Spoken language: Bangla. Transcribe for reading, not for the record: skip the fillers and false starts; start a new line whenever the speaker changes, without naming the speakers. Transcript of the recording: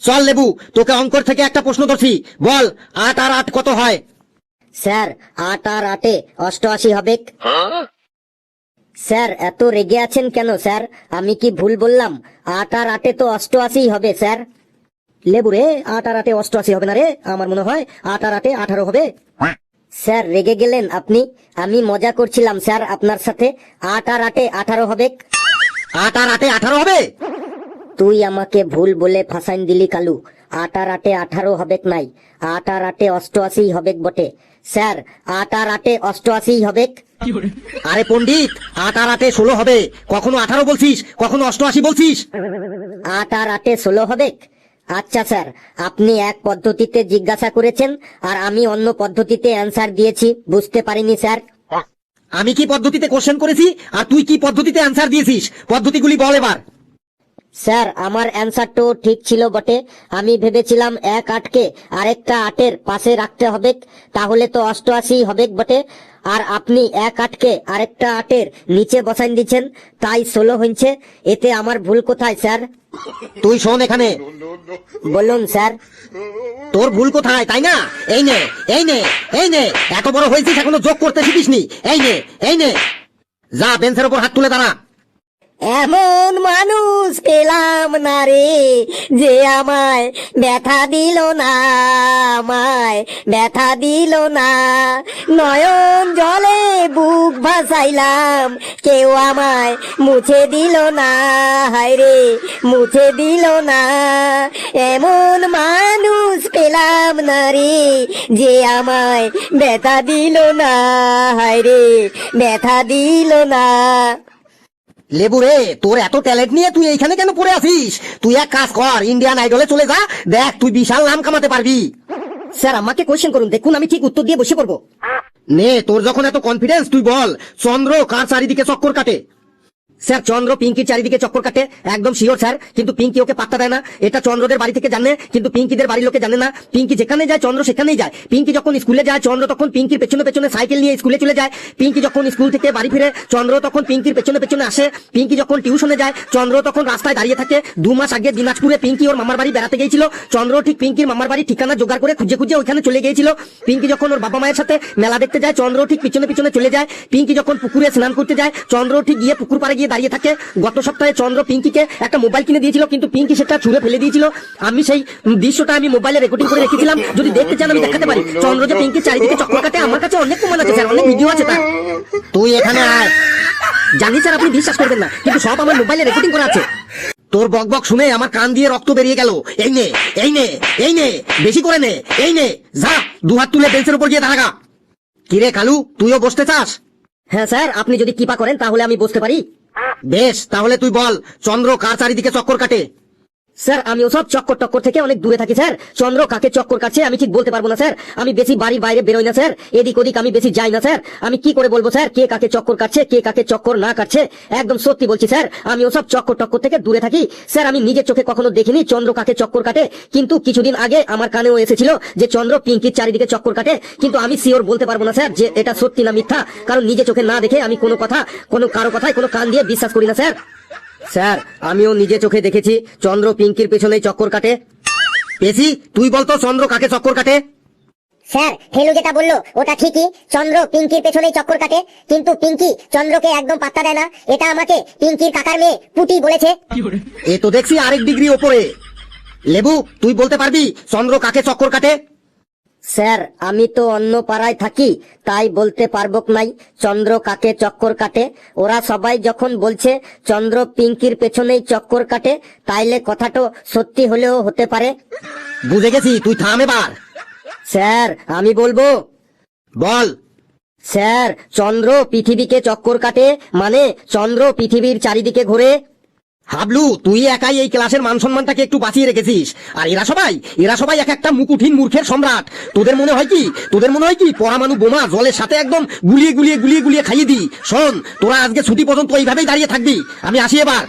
চল লেবু, তোকে অঙ্কর থেকে একটা প্রশ্ন ধরছি, বল 8 আর 8 কত হয়?
স্যার 8 আর 8 88 হবে। স্যার এত রেগে আছেন কেন স্যার? আমি কি ভুল বললাম? 8 আর 8 তো 88 হবে স্যার। লেবু রে, 8 আর 8 88 হবে না রে, আমার মনে হয় 8 আর 8 18 হবে। স্যার রেগে গেলেন আপনি? আমি মজা করছিলাম স্যার আপনার সাথে। 8 আর 8 18 হবে।
8 আর 8 18 হবে?
তুই আমাকে ভুল বলে ফাঁসাইন দিলি কালু। 8 আর 8 18 হবেক নাই, 8 আর 8 88 হবেক বটে। স্যার 8 আর 8 88 হবেক।
আরে পণ্ডিত, 8 আর 8 16 হবে, কখনো 18 বলছিস, কখনো 88 বলছিস।
8 আর 8 16 হবেক। আচ্ছা স্যার, আপনি এক পদ্ধতিতে জিজ্ঞাসা করেছেন আর আমি অন্য পদ্ধতিতে অ্যান্সার দিয়েছি, বুঝতে পারিনি স্যার।
আমি কি পদ্ধতিতে কোশ্চেন করেছি আর তুই কি পদ্ধতিতে অ্যান্সার দিয়েছিস? পদ্ধতিগুলি বল এবার।
স্যার আমার অ্যান্সারটাও ঠিক ছিল বটে। আমি ভেবেছিলাম এক 8কে আরেকটা 8-এর পাশে রাখতে হবে, তাহলে তো 88 হবে বটে। আর আপনি এক 8কে আরেকটা 8-এর নিচে বসাই দিচ্ছেন, তাই 16 হয়েছে। এতে আমার ভুল কোথায় স্যার?
তুই শোন এখানে,
বলুন স্যার।
তোর ভুল কোথায় তাই না? এই নে, এই নে, এই নে, এত বড় হয়েছিস এখনো যোগ করতে শিখিসনি। এই নে, এই নে, যা বেঞ্চের উপর হাত তুলে দাঁড়া।
এমন মানুষ পেলাম না রে, যে আমায় ব্যথা দিল না, আমায় ব্যথা দিল না। নয়ন জলে বুক ভাসাইলাম, কেউ আমায় মুছে দিল না, হায় রে মুছে দিল না। এমন মানুষ পেলাম না রে, যে আমায় ব্যথা দিল না, হায় রে ব্যথা দিল না।
লেবু রে, তোর এত ট্যালেন্ট নিয়ে তুই এইখানে কেন পড়ে আছিস? তুই এক কাজ কর, ইন্ডিয়ান আইডলে চলে যা, দেখ তুই বিশাল নাম কামাতে পারবি।
স্যার আমাকে কোয়েশ্চেন করুন, দেখুন আমি ঠিক উত্তর দিয়ে বসে পড়বো।
নে, তোর যখন এত কনফিডেন্স তুই বল, চন্দ্র কার চারিদিকে চক্কর কাটে? স্যার চন্দ্র পিঙ্কির চারিদিকে চক্কর কাটে, একদম শিওর স্যার, কিন্তু পিঙ্কি ওকে পাত্তা দেয় না। এটা চন্দ্রদের বাড়ি থেকে জানে, কিন্তু পিঙ্কিদের বাড়ির লোকে জানে না। পিঙ্কি যেখানে যায় চন্দ্র সেখানেই যায়। পিঙ্কি যখন স্কুলে যায় চন্দ্র তখন পিঙ্কির পেছনে পেছনে সাইকেল নিয়ে স্কুলে চলে যায়। পিঙ্কি যখন স্কুল থেকে বাড়ি ফিরে চন্দ্র তখন পিঙ্কির পেছনে পেছনে আসে। পিঙ্কি যখন টিউশনে যায় চন্দ্র তখন রাস্তায় দাঁড়িয়ে থাকে। 2 মাস আগে দিনাজপুরে পিঙ্কি ওর মামার বাড়ি বেড়াতে গিয়েছিল। চন্দ্র ঠিক পিঙ্কির মামার বাড়ির ঠিকানা জোগাড় করে খুঁজে খুঁজে ওইখানে চলে গিয়েছিল। পিঙ্কি যখন ওর বাবা মায়ের সাথে মেলা দেখতে যায় চন্দ্র ঠিক পিছনে পিছনে চলে যায়। পিঙ্কি যখন পুকুরে স্নান করতে যায় চন্দ্র ঠিক গিয়ে পুকুর পাড়ে গিয়ে দাঁড়িয়ে থাকে। গত সপ্তাহে চন্দ্র পিঙ্কিকে একটা মোবাইল কিনে দিয়েছিল, কিন্তু পিঙ্কি সেটা ছুঁড়ে ফেলে দিয়েছিল। আমি সেই দৃশ্যটা আমি মোবাইলে রেকর্ডিং করে রেখেছিলাম, যদি দেখতে চান আমি দেখাতে পারি। চন্দ্র যে পিঙ্কির চারিদিকে চক্কর কাটে, আমার কাছে অনেক প্রমাণ আছে স্যার, অনেক ভিডিও আছে তার। তুই এখানে আয়। জানি স্যার আপনি বিশ্বাস করবেন না, কিন্তু সব আমার মোবাইলে রেকর্ডিং করা আছে। তোর বকবক শুনে আমার কান দিয়ে রক্ত বেরিয়ে গেল। এই নে, এই নে, এই নে, বেশি করে নে, এই নে, যা 2 হাত তুলে বেঞ্চের উপর গিয়ে দাঁড়া। কিরে কালু, তুইও বসতে চাস?
হ্যাঁ স্যার, আপনি যদি কৃপা করেন তাহলে আমি বসতে পারি।
বেশ, তাহলে তুই বল, চন্দ্র কার চারিদিকে চক্কর কাটে?
স্যার আমি ওসব চক্কর টক্কর থেকে অনেক দূরে থাকি স্যার। চন্দ্র কাকে চক্কর কাটছে আমি ঠিক বলতে পারবো না স্যার। আমি বেশি বাড়ির বাইরে বেরোই না স্যার, এদিক ওদিক আমি বেশি যাই না স্যার। আমি কি করে বলবো স্যার কে কাকে চক্কর কাটছে, কে কাকে চক্কর না কাটছে? একদম সত্যি বলছি স্যার, আমি ওসব চক্কর টক্কর থেকে দূরে থাকি স্যার। আমি নিজের চোখে কখনো দেখিনি চন্দ্র কাকে চক্কর কাটে, কিন্তু কিছুদিন আগে আমার কানেও এসেছিল যে চন্দ্র পিঙ্কির চারিদিকে চক্কর কাটে। কিন্তু আমি শিওর বলতে পারবো না স্যার যে এটা সত্যি না মিথ্যা, কারণ নিজে চোখে না দেখে আমি কোনো কথা, কোনো কারো কথায় কোনো কান দিয়ে বিশ্বাস করি না স্যার। স্যার আমিও নিজে চোখে দেখেছি চন্দ্র পিঙ্কির পেছনেই চক্কর কাটে।
পেশি, তুই বলতো চন্দ্র কাকে চক্কর কাটে?
স্যার ফেলু যেটা বললো ওটা ঠিকই, চন্দ্র পিঙ্কির পেছনেই চক্কর কাটে, কিন্তু পিঙ্কি চন্দ্রকে একদম পাত্তা দেয় না। এটা আমাকে পিঙ্কির কাকার মেয়ে পুটি বলেছে।
এ তো দেখছি আরেক ডিগ্রি ওপরে। লেবু, তুই বলতে পারবি চন্দ্র কাকে চক্কর কাটে?
স্যার আমি তো অন্য পাড়ায় থাকি, তাই বলতে পারবো নাই চন্দ্র কাকে চক্কর কাটে। ওরা সবাই যখন বলছে চন্দ্র পিঙ্কির পেছনেই চক্কর কাটে, তাইলে কথাটা সত্যি হলেও হতে পারে।
বুঝে গেছি, তুই থাম এবার।
স্যার আমি বলবো।
বল।
স্যার চন্দ্র পৃথিবীকে চক্কর কাটে, মানে চন্দ্র পৃথিবীর চারিদিকে ঘোরে।
হাবলু, তুই একাই এই ক্লাসের মান সম্মানটাকে একটু বাঁচিয়ে রেখেছিস, আর এরা সবাই এক একটা মুকুটহীন মূর্খের সম্রাট। তোদের মনে হয় কি পরমাণু বোমা জলের সাথে একদম গুলিয়ে গুলিয়ে খাইয়ে দি। শোন, তোরা আজকে ছুটি পর্যন্ত এইভাবেই দাঁড়িয়ে থাকবি, আমি আসি এবার।